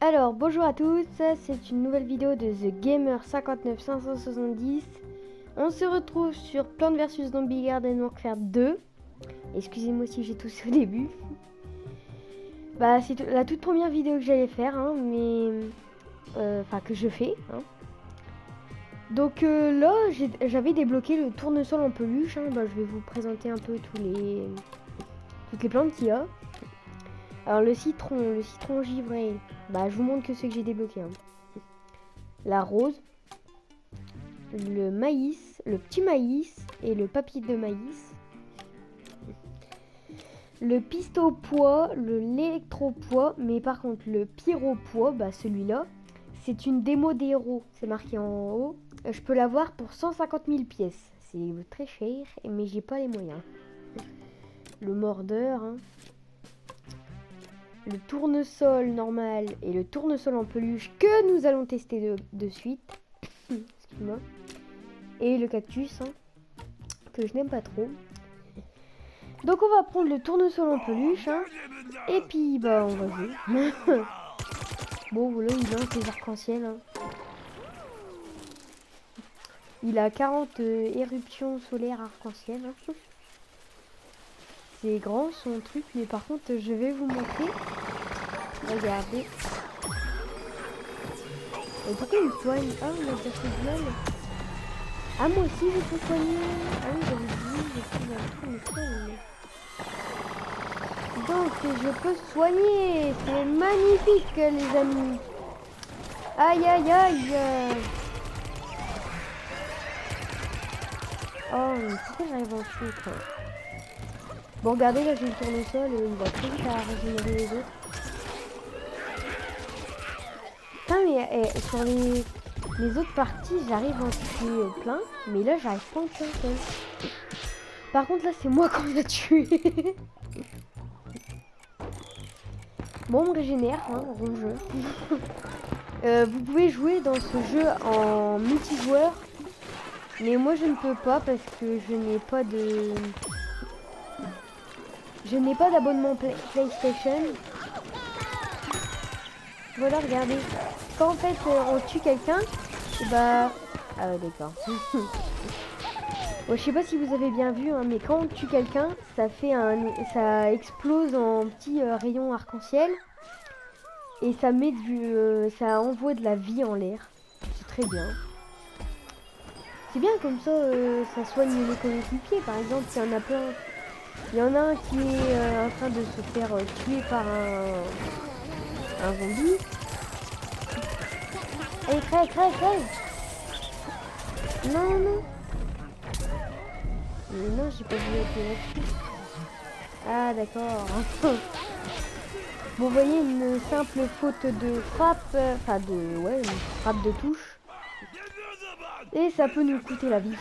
Alors, bonjour à tous, c'est une nouvelle vidéo de The Gamer 59570. On se retrouve sur Plants vs Zombie Garden Warfare 2. Excusez-moi si j'ai toussé au début. Bah, c'est la toute première vidéo que j'allais faire, hein, mais... Enfin, que je fais, hein. Donc là, j'avais débloqué le tournesol en peluche, hein. Bah, je vais vous présenter un peu toutes les plantes qu'il y a. Alors le citron givré, bah je vous montre que ce que j'ai débloqué, hein. La rose, le maïs, le petit maïs et le papier de maïs, le pistopois, l'électropois, mais par contre le pyropois, bah celui-là, c'est une démo des héros, c'est marqué en haut. Je peux l'avoir pour 150 000 pièces, c'est très cher, mais j'ai pas les moyens. Le mordeur, hein. Le tournesol normal et le tournesol en peluche que nous allons tester de suite. Excuse-moi. Et le cactus, hein, que je n'aime pas trop. Donc on va prendre le tournesol en peluche, hein, et puis bah on va jouer. Bon voilà, il lance des arcs-en-ciel, hein. Il a 40 éruptions solaires arc-en-ciel, hein. C'est grand son truc, mais par contre je vais vous montrer. Regardez. Et pourquoi il soigne? Ah, on a déjà fait du mal. Ah, moi aussi je peux soigner. Ah oui, j'avais dit, j'ai trouvé un truc, mais donc je peux soigner. C'est magnifique, les amis. Aïe, aïe, aïe. Oh, mais pourquoi j'arrive en dessous, quoi? Bon, regardez, là j'ai le tournesol et il va très vite à régénérer les autres. Putain, mais sur les autres parties, j'arrive à en tuer plein, mais là j'arrive pas à en tuer un seul. Par contre, là c'est moi qu'on a tué. Bon, on me régénère, hein, bon jeu. Vous pouvez jouer dans ce jeu en multijoueur, mais moi je ne peux pas parce que je n'ai pas de... Je n'ai pas d'abonnement PlayStation. Voilà, regardez. Quand en fait on tue quelqu'un, bah... Ah ouais, d'accord. Bon, je sais pas si vous avez bien vu, hein, mais quand on tue quelqu'un, ça explose en petits rayons arc-en-ciel. Et ça met ça envoie de la vie en l'air. C'est très bien. C'est bien comme ça, ça soigne les coéquipiers. Par exemple, il y en a plein. Il y en a un qui est en train de se faire tuer par un zombie. Allez, crève. Non, non. Mais non, j'ai pas vu là-dessus. Ah, d'accord. Bon, vous voyez, une simple faute de frappe, une frappe de touche. Et ça peut nous coûter la vie.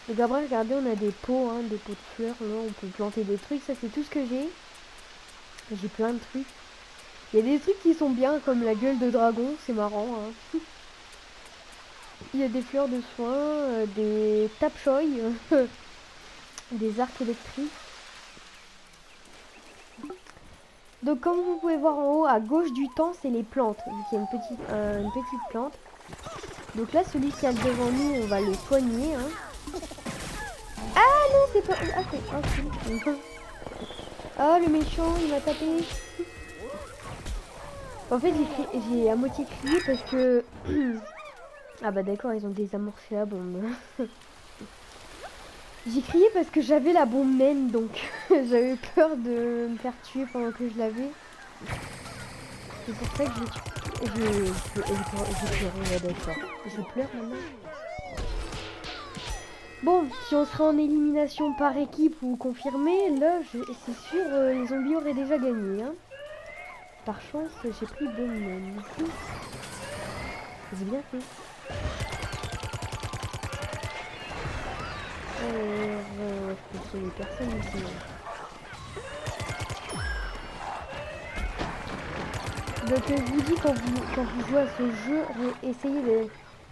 Donc après, regardez, on a des pots, hein, des pots de fleurs. Là, on peut planter des trucs. Ça, c'est tout ce que j'ai. J'ai plein de trucs. Il y a des trucs qui sont bien, comme la gueule de dragon. C'est marrant, hein. Il y a des fleurs de soin, des tapchoy, des arcs électriques. Donc comme vous pouvez voir en haut, à gauche du temps, c'est les plantes. Donc il y a une petite plante. Donc là, celui qui est devant nous, on va le soigner, hein. Ah non, c'est pas... Ah, c'est... Ah, le méchant, il m'a tapé. En fait, j'ai à moitié crié parce que... Ah bah d'accord, ils ont désamorcé la bombe. J'ai crié parce que j'avais la bombe naine, donc j'avais peur de me faire tuer pendant que je l'avais. C'est pour ça que j'ai pleuré, d'accord. Je pleure maintenant. Bon, si on serait en élimination par équipe ou confirmé, là, c'est sûr, les zombies auraient déjà gagné, hein. Par chance, j'ai pris bombe naine. J'ai bien fait. Je peux sauver personne ici. Donc je vous dis, quand vous jouez à ce jeu, essayez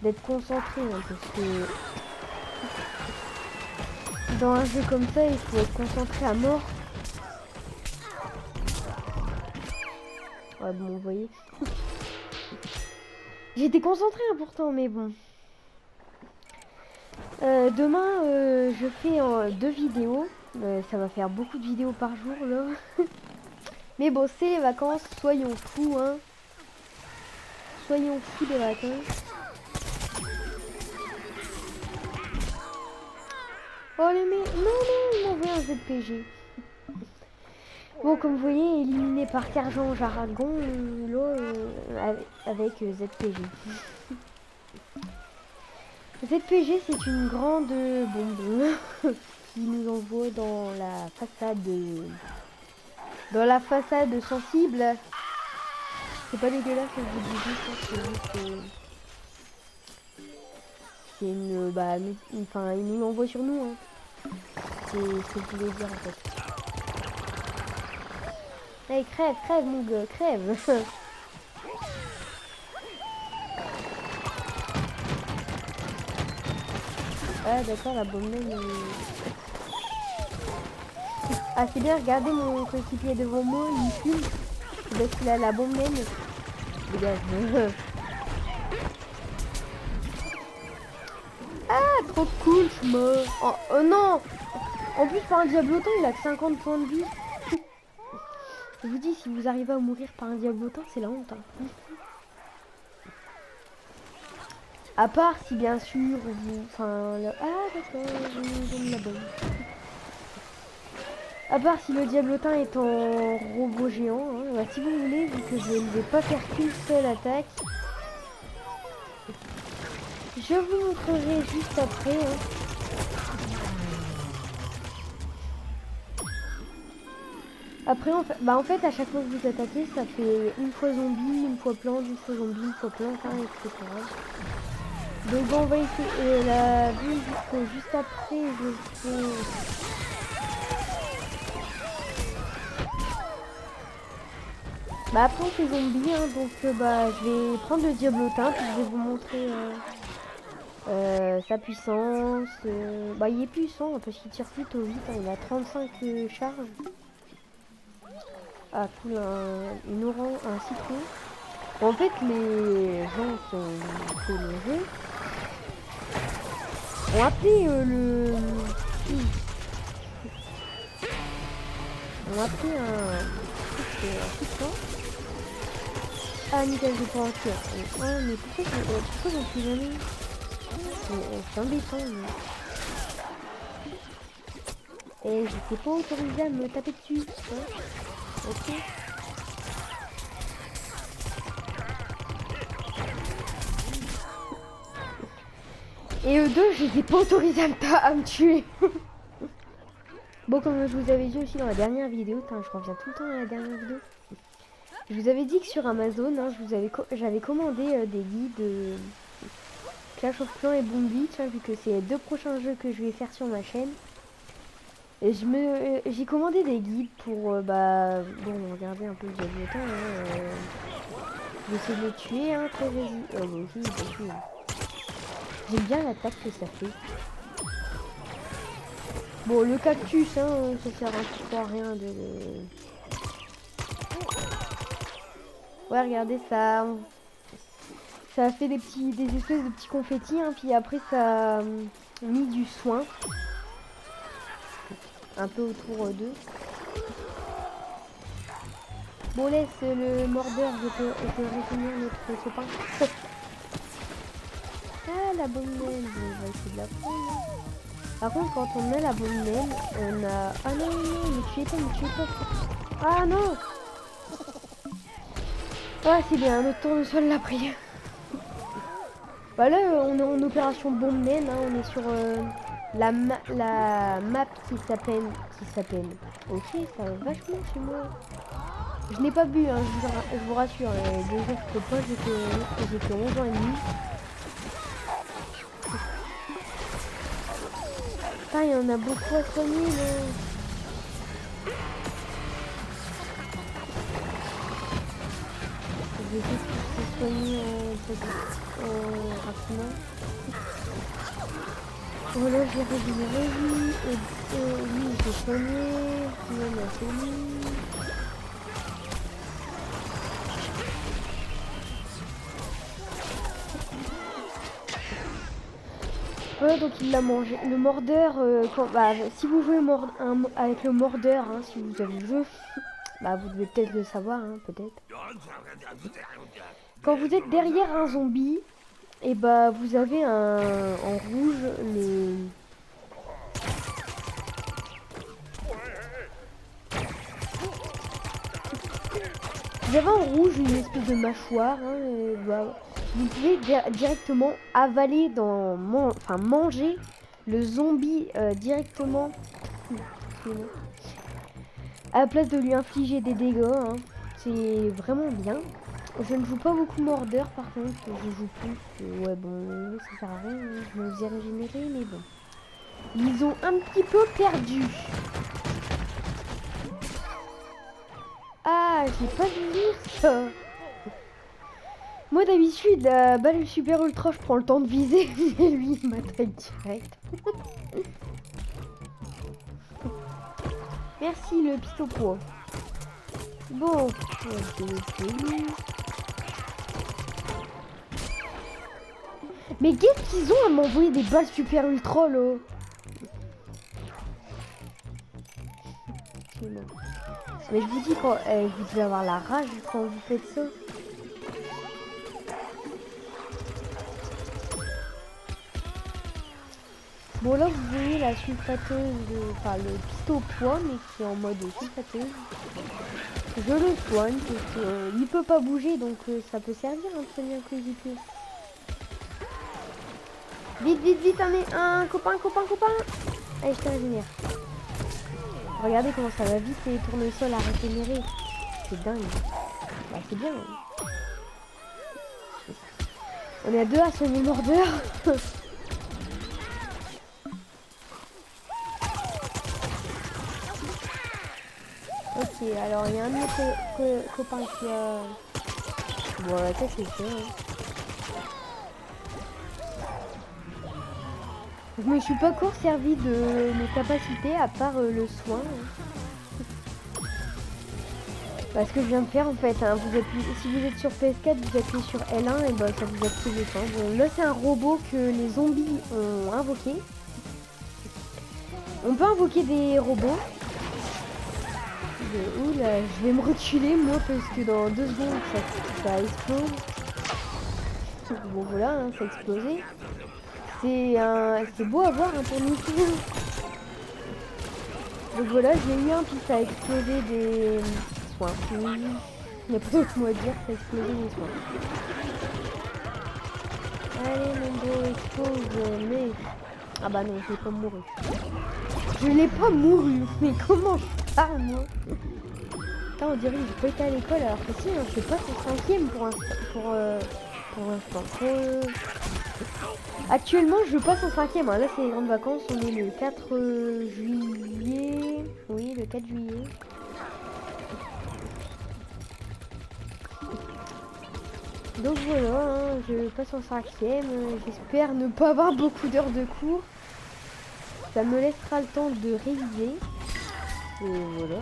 d'être concentré, hein, parce que dans un jeu comme ça, il faut être concentré à mort. Ouais, bon, vous voyez. J'étais concentrée hein, pourtant, mais bon. Demain, je fais 2 vidéos. Ça va faire beaucoup de vidéos par jour, là. Mais bon, c'est les vacances. Soyons fous, hein. Soyons fous des vacances. Oh les mecs, non, il m'envoie un ZPG. Bon, comme vous voyez, éliminé par Carjan Jargon, avec ZPG. ZPG, c'est une grande bombe qui nous envoie dans la façade sensible. C'est pas dégueulasse, je vous dis juste, c'est une, enfin, il nous l'envoie sur nous, hein. C'est ce que je voulais dire en fait. Hey, crève mon gars, crève. Ah d'accord, la bombe même. Ah c'est bien, regardez mon coéquipier devant moi, il fume. C'est parce qu'il a la bombe même. Dégage. Ah trop cool, je suis mort. Oh non. En plus par un diablotin, il a que 50 points de vie. Je vous dis, si vous arrivez à mourir par un diablotin, c'est la honte. Hein. À part si bien sûr vous... Enfin... Ah d'accord, je me donne la bonne. À part si le diablotin est en robot géant. Hein. Bah, si vous voulez, vu que je ne vais pas faire qu'une seule attaque. Je vous montrerai juste après. Hein. Après, en fait, à chaque fois que vous attaquez, ça fait une fois zombie, une fois plante, une fois zombie, une fois plante, hein, etc. Donc on va essayer la bulle juste après. Je fais... Bah après on fait zombie, hein, donc je vais prendre le diablotin, puis je vais vous montrer sa puissance. Il est puissant parce qu'il tire plutôt vite, hein, il a 35 charges. Ah cool, une orange, un citron. En fait les gens qui ont fait le jeu ont appelé on a pris un puissant. Ah nickel, j'ai pas en tir. Ah mais pourquoi j'en suis jamais? C'est embêtant. Et j'étais pas autorisé à me taper dessus. Hein. Ok. Et eux deux, je les ai pas autorisés à me tuer. Bon, comme je vous avais dit aussi dans la dernière vidéo, je reviens tout le temps à la dernière vidéo. Je vous avais dit que sur Amazon, hein, j'avais commandé des guides Clash of Clans et Boom Beach, hein, vu que c'est les 2 prochains jeux que je vais faire sur ma chaîne. Et j'ai commandé des guides pour, bon, regardez un peu le diablotin. Hein, je vais essayer de le tuer, hein, très vas-y. Oh, vas-y, vas-y. J'aime bien l'attaque que ça fait. Bon, le cactus, hein, ça sert un peu à rien de... Ouais, regardez ça. Ça a fait des espèces de petits confettis, hein, puis après ça a mis du soin. Un peu autour d'eux. Bon, laisse le mordeur, je peux retenir notre copain. Ah, la bonne naine, on va essayer de la prendre. Par contre, quand on a la bonne naine, on a... Ah non, non, ne tuez pas, ne tuez pas. Ah non. Ah, c'est bien, notre tournesol l'a pris. Voilà, on est en opération bombe naine, hein, on est sur la map qui s'appelle... Ok, ça va vachement chez moi. Je n'ai pas bu, hein, je vous rassure, les 2 jours que pas, j'étais 11 ans et demi. Ah, il y en a beaucoup à soigner, là. Je vais essayer de se soigner rapidement. Voilà, j'ai régénéré, lui, j'ai soigné, lui, on a soigné. Voilà, donc il l'a mangé. Le mordeur, si vous jouez avec le mordeur, hein, si vous avez le jeu, bah vous devez peut-être le savoir, hein, peut-être. Quand vous êtes derrière un zombie, et bah vous avez en rouge le... Vous avez en rouge une espèce de mâchoire, hein, et bah, vous pouvez directement avaler manger le zombie directement à la place de lui infliger des dégâts, hein. C'est vraiment bien. Je ne joue pas beaucoup mordeur par contre, je joue plus. Ouais bon, ça sert à rien, hein. Je me faisais régénérer, mais bon. Ils ont un petit peu perdu. Ah, j'ai pas vu lire ça. Moi d'habitude, la balle super ultra, je prends le temps de viser, et lui il m'attaque direct. Merci le pistolet poids. Bon, mais qu'est-ce qu'ils ont à m'envoyer des balles super ultra là? Mais je vous dis quand vous devez avoir la rage quand vous faites ça. Bon là vous voyez la sulfateuse, enfin le pistolet au poids mais qui est en mode sulfateuse. Je le soigne parce qu'il peut pas bouger donc ça peut servir à soigner un coéquipier. Vite, un copain. Allez, je te régénère. Regardez comment ça va vite les tournesols à régénérer. C'est dingue. Bah c'est bien. Hein. On est à deux à soigner mordeur. Ok, alors il y a un de mes copains qui a... Bon, la tête c'est fait. Hein. Je me suis pas encore servi de mes capacités à part le soin. Hein. Parce que je viens de faire en fait, hein, si vous êtes sur PS4, vous appuyez sur L1 et bah ça vous active le temps. Bon, là c'est un robot que les zombies ont invoqué. On peut invoquer des robots. Oula, je vais me reculer moi parce que dans 2 secondes ça explose. Bon voilà, hein, ça a explosé. C'est beau à voir hein, pour nous. Donc voilà, j'ai eu un puis ça a explosé des soins. Il n'y a pas d'autre mot à dire, ça a explosé des soins. Allez mon beau, explose, mais... Ah bah non, je l'ai pas mouru. Je l'ai pas mouru, mais comment je parle moi? Putain, on dirait que j'ai pas été à l'école alors que si, hein, je suis pas en 5ème pour l'instant. Actuellement, je passe en 5ème. Hein. Là, c'est les grandes vacances. On est le 4 juillet. Oui, le 4 juillet. Donc voilà, hein, je passe en 5ème. J'espère ne pas avoir beaucoup d'heures de cours. Ça me laissera le temps de réviser. Et voilà.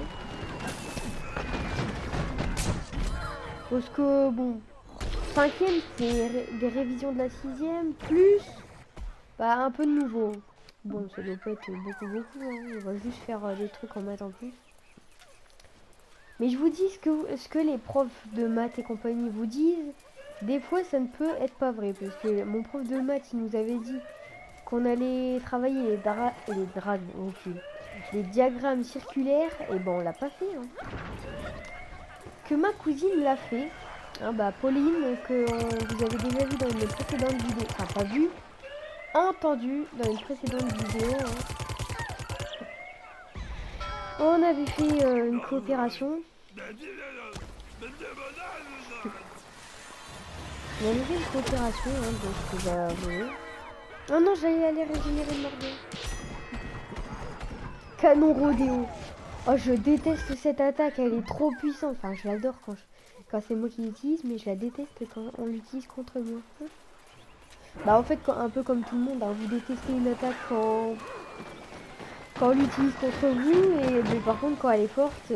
Parce que bon, 5ème c'est des révisions de la 6ème plus un peu de nouveau. Bon, ça doit pas être beaucoup hein. On va juste faire des trucs en maths en plus. Mais je vous dis ce que les profs de maths et compagnie vous disent. Des fois ça ne peut être pas vrai parce que mon prof de maths il nous avait dit qu'on allait travailler les diagrammes circulaires et bon on l'a pas fait hein. Que ma cousine l'a fait hein, Pauline que vous avez déjà vu dans une précédente vidéo, enfin pas vu, entendu dans une précédente vidéo hein. On avait fait une coopération. On avait fait une coopération hein, donc oh non, j'allais aller régénérer le mordeur. Canon rodéo. Oh, je déteste cette attaque, elle est trop puissante. Enfin, je l'adore quand c'est moi qui l'utilise, mais je la déteste quand on l'utilise contre moi. En fait, un peu comme tout le monde, hein, vous détestez une attaque quand on l'utilise contre vous, et mais par contre, quand elle est forte...